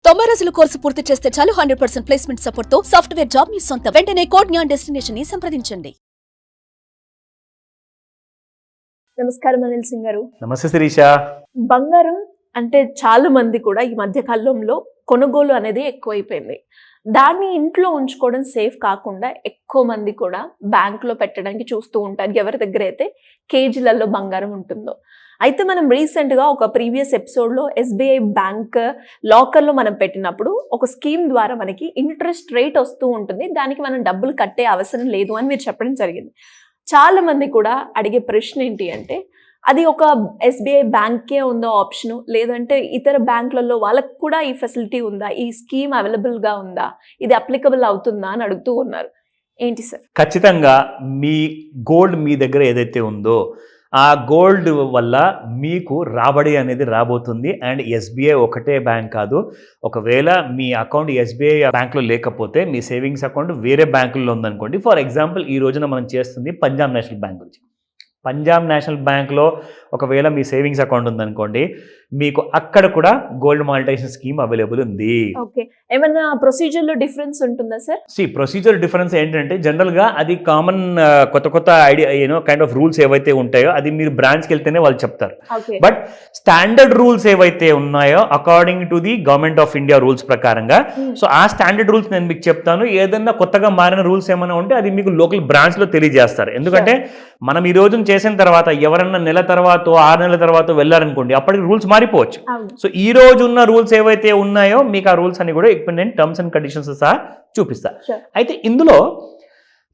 90 రోజుల కోర్సు పూర్తి చేస్తే చాలు 100% ప్లేస్మెంట్ సపోర్ట్ తో సాఫ్ట్వేర్ జాబ్ మీ సొంతం. వెంటనే కోడ్ జ్ఞాన్ డెస్టినేషన్ ని సంప్రదించండి. నమస్కారం అనిల్ సింగ్ గారు. నమస్తే శిరీష. బంగారం అంటే చాలా మంది కూడా ఈ మధ్య కాలంలో కొనుగోలు అనేది ఎక్కువైపోయింది. దాన్ని ఇంట్లో ఉంచుకోవడం సేఫ్ కాకుండా ఎక్కువ మంది కూడా బ్యాంకులో పెట్టడానికి చూస్తూ ఉంటారు, ఎవరి దగ్గర అయితే కేజీలలో బంగారం ఉంటుందో. అయితే మనం రీసెంట్గా ఒక ప్రీవియస్ ఎపిసోడ్లో ఎస్బీఐ బ్యాంక్ లాకర్లో మనం పెట్టినప్పుడు ఒక స్కీమ్ ద్వారా మనకి ఇంట్రెస్ట్ రేట్ వస్తూ ఉంటుంది, దానికి మనం డబ్బులు కట్టే అవసరం లేదు అని మీరు చెప్పడం జరిగింది. చాలా మంది కూడా అడిగే ప్రశ్న ఏంటి అంటే, అది ఒక ఎస్బీఐ బ్యాంకే ఉందో ఆప్షను, లేదంటే ఇతర బ్యాంకులలో వాళ్ళకు కూడా ఈ ఫెసిలిటీ ఉందా, ఈ స్కీమ్ అవైలబుల్గా ఉందా, ఇది అప్లికబుల్ అవుతుందా అని అడుగుతూ ఉన్నారు. ఏంటి సార్? ఖచ్చితంగా మీ గోల్డ్ మీ దగ్గర ఏదైతే ఉందో ఆ గోల్డ్ వల్ల మీకు రాబడి అనేది రాబోతుంది. అండ్ ఎస్బీఐ ఒకటే బ్యాంక్ కాదు, ఒకవేళ మీ అకౌంట్ ఎస్బీఐ బ్యాంక్లో లేకపోతే మీ సేవింగ్స్ అకౌంట్ వేరే బ్యాంకుల్లో ఉందనుకోండి. ఫర్ ఎగ్జాంపుల్ ఈ రోజున మనం చేస్తుంది పంజాబ్ నేషనల్ బ్యాంక్ గురించి. పంజాబ్ నేషనల్ బ్యాంక్లో ఒకవేళ మీ సేవింగ్స్ అకౌంట్ ఉందనుకోండి, మీకు అక్కడ కూడా గోల్డ్ మానిటైజేషన్ స్కీమ్ అవైలబుల్ ఉంది. ఓకే, ఏమన్నా ప్రొసీజర్లో డిఫరెన్స్ ఉంటుందా సార్? ప్రొసీజర్ డిఫరెన్స్ ఏంటంటే, జనరల్గా అది కామన్ కొత్త ఐడియా కైండ్ ఆఫ్ రూల్స్ ఏవైతే ఉంటాయో అది మీరు బ్రాంచ్కి వెళ్తేనే వాళ్ళు చెప్తారు. బట్ స్టాండర్డ్ రూల్స్ ఏవైతే ఉన్నాయో according to the government of India rules ప్రకారంగా, సో ఆ స్టాండర్డ్ రూల్స్ నేను మీకు చెప్తాను. ఏదన్నా కొత్తగా మారిన రూల్స్ ఏమైనా ఉంటే అది మీకు లోకల్ బ్రాంచ్లో తెలియజేస్తారు. ఎందుకంటే మనం ఈ రోజున చేసిన తర్వాత ఎవరన్నా నెల తర్వాత 6 నెలల తర్వాత వెళ్ళారనుకోండి, అప్పటికి రూల్స్ మారిపోవచ్చు. సో ఈ రోజు ఉన్న రూల్స్ ఏవైతే ఉన్నాయో మీకు ఆ రూల్స్ అన్ని కూడా ఇప్పుడు నేను టర్మ్స్ అండ్ కండిషన్స్ సహా చూపిస్తా. అయితే ఇందులో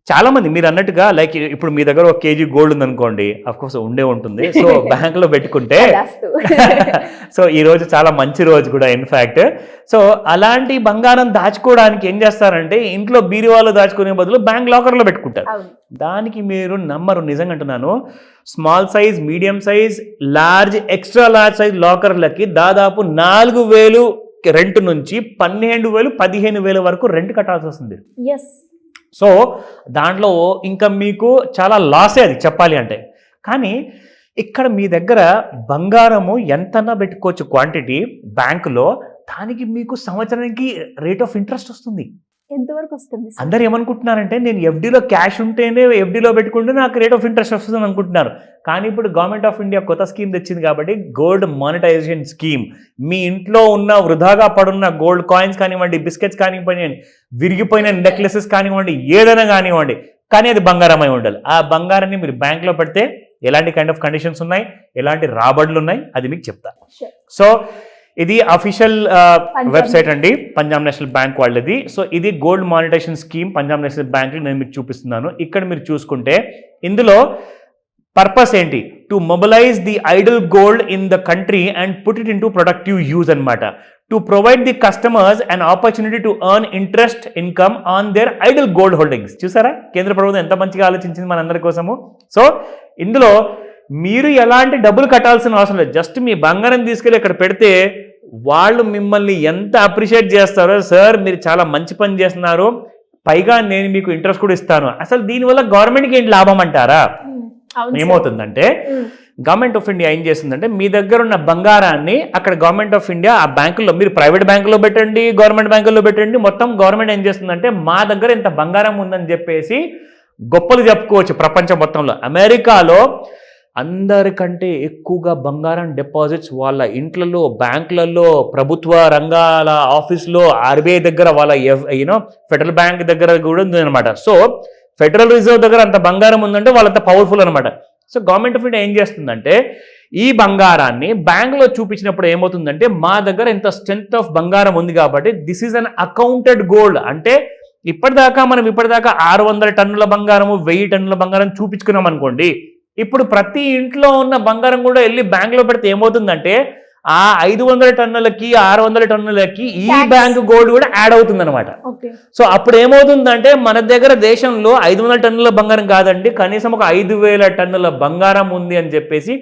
చాలా మంది మీరు అన్నట్టుగా లైక్ ఇప్పుడు మీ దగ్గర 1 కేజీ గోల్డ్ ఉందనుకోండి, అఫ్కోర్స్ ఉండే ఉంటుంది. సో బ్యాంకులో పెట్టుకుంటే సో ఈ రోజు చాలా మంచి రోజు కూడా ఇన్ఫ్యాక్ట్. సో అలాంటి బంగారం దాచుకోవడానికి ఏం చేస్తారంటే, ఇంట్లో బీరువాలో దాచుకునే బదులు బ్యాంక్ లాకర్లో పెట్టుకుంటారు. దానికి మీరు నమ్మరు, నిజంగా అంటున్నాను, small size, medium size, large, extra large size లాకర్లకి దాదాపు 4,000 రెంట్ నుంచి 12,000, 15,000 వరకు రెంట్ కట్టాల్సి వస్తుంది. సో దాంట్లో ఇంకా మీకు చాలా లాసే అది చెప్పాలి అంటే. కానీ ఇక్కడ మీ దగ్గర బంగారము ఎంతన్నా పెట్టుకోవచ్చు క్వాంటిటీ బ్యాంకులో, దానికి మీకు సంవత్సరానికి రేట్ ఆఫ్ ఇంట్రెస్ట్ వస్తుంది. ఎంతవరకు వస్తుంది? అందరు ఏమనుకుంటున్నారంటే, నేను ఎఫ్డీలో క్యాష్ ఉంటేనే ఎఫ్డీలో పెట్టుకుంటే నాకు రేట్ ఆఫ్ ఇంట్రెస్ట్ వస్తుంది అనుకుంటున్నారు. కానీ ఇప్పుడు గవర్నమెంట్ ఆఫ్ ఇండియా కొత్త స్కీమ్ తెచ్చింది కాబట్టి, గోల్డ్ మానిటైజేషన్ స్కీమ్. మీ ఇంట్లో ఉన్న వృధాగా పడున్న గోల్డ్ కాయిన్స్ కానివ్వండి, బిస్కెట్స్ కానివ్వండి, విరిగిపోయిన నెక్లెసెస్ కానివ్వండి, ఏదైనా కానివ్వండి, కానీ అది బంగారమై ఉండాలి. ఆ బంగారాన్ని మీరు బ్యాంక్లో పెడితే ఎలాంటి కైండ్ ఆఫ్ కండిషన్స్ ఉన్నాయి, ఎలాంటి రాబడులు ఉన్నాయి, అది మీకు చెప్తా. సో ఇది అఫీషియల్ వెబ్సైట్ అండి, పంజాబ్ నేషనల్ బ్యాంక్ వాళ్ళది. సో ఇది gold monetization scheme Punjab national bank నేను మీకు చూపిస్తున్నాను. ఇక్కడ మీరు చూసుకుంటే ఇందులో పర్పస్ ఏంటి, to mobilize the idle gold in the country and put it into productive use అనమాట. To provide the customers and opportunity to earn interest income on their idle gold holdings. చూసారా కేంద్ర ప్రభుత్వం ఎంత మంచిగా ఆలోచించింది మనందరి కోసము. సో ఇందులో మీరు ఎలాంటి డబ్బులు కట్టాల్సిన అవసరం లేదు, జస్ట్ మీ బంగారం తీసుకెళ్ళి ఇక్కడ పెడితే వాళ్ళు మిమ్మల్ని ఎంత అప్రిషియేట్ చేస్తారో, సార్ మీరు చాలా మంచి పని చేస్తున్నారు, పైగా నేను మీకు ఇంట్రెస్ట్ కూడా ఇస్తాను. అసలు దీనివల్ల గవర్నమెంట్కి ఏంటి లాభం అంటారా? ఏమవుతుందంటే, గవర్నమెంట్ ఆఫ్ ఇండియా ఏం చేస్తుందంటే, మీ దగ్గర ఉన్న బంగారాన్ని అక్కడ గవర్నమెంట్ ఆఫ్ ఇండియా ఆ బ్యాంకుల్లో, మీరు ప్రైవేట్ బ్యాంకులో పెట్టండి, గవర్నమెంట్ బ్యాంకుల్లో పెట్టండి, మొత్తం గవర్నమెంట్ ఏం చేస్తుందంటే మా దగ్గర ఇంత బంగారం ఉందని చెప్పేసి గొప్పలు చెప్పుకోవచ్చు ప్రపంచం మొత్తంలో. అమెరికాలో అందరికంటే ఎక్కువగా బంగారం డిపాజిట్స్ వాళ్ళ ఇంట్లలో, బ్యాంకులలో, ప్రభుత్వ రంగాల ఆఫీస్లో, ఆర్బీఐ దగ్గర, వాళ్ళ ఫెడరల్ బ్యాంక్ దగ్గర కూడా ఉంది అనమాట. సో ఫెడరల్ రిజర్వ్ దగ్గర అంత బంగారం ఉందంటే వాళ్ళంత పవర్ఫుల్ అనమాట. సో గవర్నమెంట్ ఆఫ్ ఇండియా ఏం చేస్తుందంటే, ఈ బంగారాన్ని బ్యాంకులో చూపించినప్పుడు ఏమవుతుందంటే, మా దగ్గర ఇంత స్ట్రెంత్ ఆఫ్ బంగారం ఉంది కాబట్టి this is an accounted gold. అంటే ఇప్పటిదాకా 600 టన్నుల బంగారము, 1000 టన్నుల బంగారం చూపించుకున్నాం అనుకోండి, ఇప్పుడు ప్రతి ఇంట్లో ఉన్న బంగారం కూడా వెళ్ళి బ్యాంకులో పెడితే ఏమవుతుందంటే, ఆ 500 టన్నులకి 600 టన్నులకి ఈ బ్యాంక్ గోల్డ్ కూడా యాడ్ అవుతుంది అనమాట. సో అప్పుడు ఏమవుతుందంటే, మన దగ్గర దేశంలో 500 టన్నుల బంగారం కాదండి, కనీసం ఒక 5,000 టన్నుల బంగారం ఉంది అని చెప్పేసి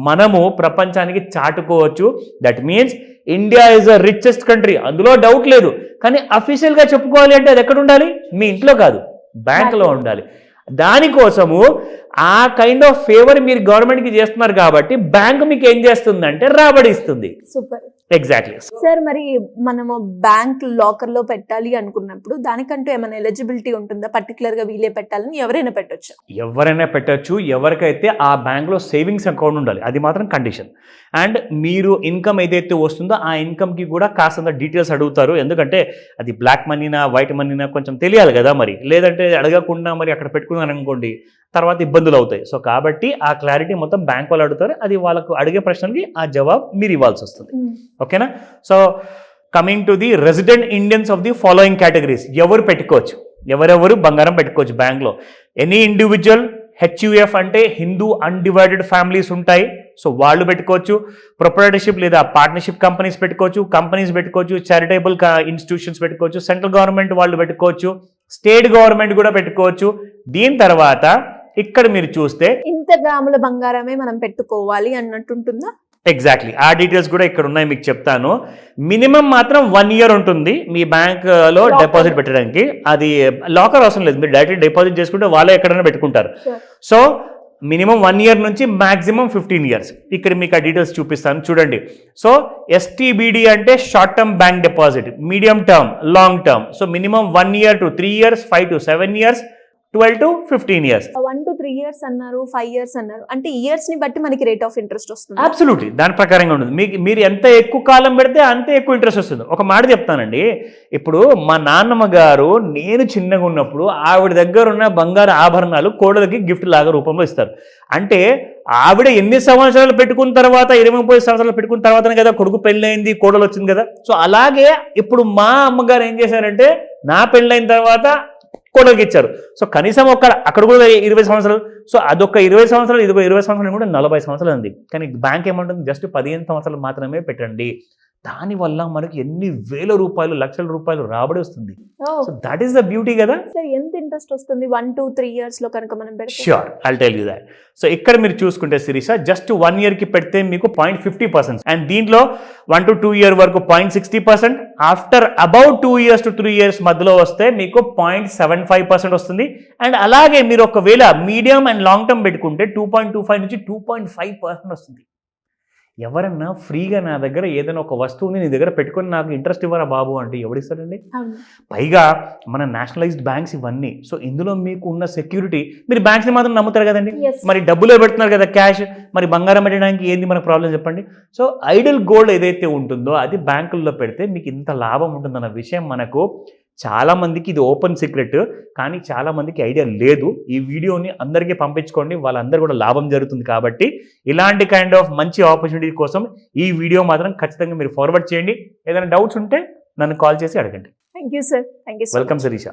మనము ప్రపంచానికి చాటుకోవచ్చు. That means India is the richest country, అందులో డౌట్ లేదు. కానీ అఫీషియల్గా చెప్పుకోవాలి అంటే అది ఎక్కడ ఉండాలి? మీ ఇంట్లో కాదు, బ్యాంకులో ఉండాలి. దానికోసము ఆ కైండ్ ఆఫ్ ఫేవర్ మీరు గవర్నమెంట్కి చేస్తున్నారు కాబట్టి బ్యాంక్ మీకు ఏం చేస్తుందంటే రాబడి ఇస్తుంది. సూపర్. ఎగ్జాక్ట్లీ. సార్ మరి మనము బ్యాంక్ లాకర్ లో పెట్టాలి అనుకున్నప్పుడు దానికంటూ ఏమైనా ఎలిజిబిలిటీ ఉంటుందా? పర్టికులర్ గా వీలే పెట్టాలని ఎవరైనా పెట్టొచ్చు? ఎవరైనా పెట్టచ్చు. ఎవరికైతే ఆ బ్యాంక్లో సేవింగ్స్ అకౌంట్ ఉండాలి, అది మాత్రం కండిషన్. అండ్ మీరు ఇన్కమ్ ఏదైతే వస్తుందో ఆ ఇన్కమ్కి కూడా కాస్తంత డీటెయిల్స్ అడుగుతారు. ఎందుకంటే అది బ్లాక్ మనీనా వైట్ మనీనా కొంచెం తెలియాలి కదా మరి. లేదంటే అడగకుండా మరి అక్కడ పెట్టుకున్నాను అనుకోండి, తర్వాత ఇబ్బందులు అవుతాయి. సో కాబట్టి ఆ క్లారిటీ మొత్తం బ్యాంక్ వాళ్ళు అడుగుతారు. అది వాళ్ళకు అడిగే ప్రశ్నలకి ఆ జవాబు మీరు ఇవ్వాల్సి వస్తుంది. ఓకేనా? So coming to the resident Indians of the following categories. ఎవరు పెట్టుకోవచ్చు, ఎవరెవరు బంగారం పెట్టుకోవచ్చు బ్యాంక్లో? ఎనీ ఇండివిజువల్, హెచ్యుఎఫ్ అంటే హిందూ అన్డివైడెడ్ ఫ్యామిలీస్ ఉంటాయి, సో వాళ్ళు పెట్టుకోవచ్చు. ప్రొప్రైటర్షిప్ లేదా పార్ట్నర్షిప్ కంపెనీస్ పెట్టుకోవచ్చు, కంపెనీస్ పెట్టుకోవచ్చు, చారిటబుల్ ఇన్స్టిట్యూషన్స్ పెట్టుకోవచ్చు, సెంట్రల్ గవర్నమెంట్ వాళ్ళు పెట్టుకోవచ్చు, స్టేట్ గవర్నమెంట్ కూడా పెట్టుకోవచ్చు. దీని తర్వాత ఇక్కడ మీరు చూస్తే ఇంత గ్రాముల బంగారమే మనం పెట్టుకోవాలి అన్నట్టుంటుందా? ఎగ్జాక్ట్లీ ఆ డీటెయిల్స్ కూడా ఇక్కడ ఉన్నాయి, మీకు చెప్తాను. మినిమం మాత్రం 1 year ఉంటుంది మీ బ్యాంక్లో డిపాజిట్ పెట్టడానికి. అది లాకర్ అవసరం లేదు, మీరు డైరెక్ట్ డిపాజిట్ చేసుకుంటే వాళ్ళే ఎక్కడైనా పెట్టుకుంటారు. సో మినిమం 1 year నుంచి మ్యాక్సిమం 15 years. ఇక్కడ మీకు ఆ డీటెయిల్స్ చూపిస్తాను చూడండి. సో ఎస్టీబీడీ అంటే short term bank deposit, medium term, long term. So minimum 1 year to 3 years, 5 to 7 years, 12 to 15 years. 1 to 3 years అన్నారు, 5 years అన్నారు. అంటే ఇయర్స్ ని బట్టి మనకి రేట్ ఆఫ్ ఇంట్రెస్ట్ వస్తుంది? అబ్సల్యూట్లీ, దాని ప్రకారంగా ఉంటుంది. మీరు ఎంత ఎక్కువ కాలం పెడితే అంతే ఎక్కువ ఇంట్రెస్ట్ వస్తుంది. ఒక మాట చెప్తానండి, ఇప్పుడు మా నాన్నమ్మ గారు నేను చిన్నగా ఉన్నప్పుడు ఆవిడ దగ్గర ఉన్న బంగారు ఆభరణాలు కోడలకి గిఫ్ట్ లాగా రూపంలో ఇస్తారు. అంటే ఆవిడ ఎన్ని సంవత్సరాలు పెట్టుకున్న తర్వాత, 20-30 సంవత్సరాలు పెట్టుకున్న తర్వాతనే కదా కొడుకు పెళ్ళైంది, కోడలు వచ్చింది కదా. సో అలాగే ఇప్పుడు మా అమ్మగారు ఏం చేశారంటే నా పెళ్ళైన తర్వాత కోడలికి ఇచ్చారు. సో కనీసం అక్కడ కూడా 20 సంవత్సరాలు. సో అదొక 20 సంవత్సరాలు, ఇదొక 20 సంవత్సరాలు కూడా 40 సంవత్సరాలు ఉంది. కానీ బ్యాంక్ ఏమంటుంది, జస్ట్ 15 సంవత్సరాలు మాత్రమే పెట్టండి. దానివల్ల మనకి ఎన్ని వేల రూపాయలు, లక్షల రూపాయలు రాబడి వస్తుంది. So that is the beauty కదా. సార్ ఎంత ఇంట్రెస్ట్ వస్తుంది 1 to 3 years లో కనుక మనం పెడితే? Sure, I'll tell you that. So ఇక్కడ మీరు చూసుకుంటే శిరీష, జస్ట్ 1 year కి పెడితే మీకు 0.50%, అండ్ దీంట్లో 1 to 2 year వరకు 0.60%. After about 2 years to 3 years మధ్యలో వస్తే మీకు 0.75% వస్తుంది. అండ్ అలాగే మీరు ఒకవేళ మీడియం అండ్ లాంగ్ టర్మ్ పెట్టుకుంటే 2.25 నుంచి 2.5% వస్తుంది. ఎవరన్నా ఫ్రీగా నా దగ్గర ఏదైనా ఒక వస్తువుని నీ దగ్గర పెట్టుకొని నాకు ఇంట్రెస్ట్ ఇవ్వరా బాబు అంటే ఎవడిస్తాడండి? పైగా మన నేషనలైజ్డ్ బ్యాంక్స్ ఇవన్నీ. సో ఇందులో మీకు ఉన్న సెక్యూరిటీ, మీరు బ్యాంక్స్ని మాత్రం నమ్ముతారు కదండి. మరి డబ్బులో పెడుతున్నారు కదా క్యాష్, మరి బంగారం పెట్టడానికి ఏంది మన ప్రాబ్లం చెప్పండి. సో ఐడల్ గోల్డ్ ఏదైతే ఉంటుందో అది బ్యాంకుల్లో పెడితే మీకు ఇంత లాభం ఉంటుందన్న విషయం మనకు చాలా మందికి ఇది ఓపెన్ సీక్రెట్, కానీ చాలా మందికి ఐడియా లేదు. ఈ వీడియోని అందరికీ పంపించుకోండి, వాళ్ళందరూ కూడా లాభం జరుగుతుంది. కాబట్టి ఇలాంటి కైండ్ ఆఫ్ మంచి ఆపర్చునిటీ కోసం ఈ వీడియో మాత్రం ఖచ్చితంగా మీరు ఫార్వర్డ్ చేయండి. ఏదైనా డౌట్స్ ఉంటే నన్ను కాల్ చేసి అడగండి. Thank you sir. Thank you. Welcome Sirisha.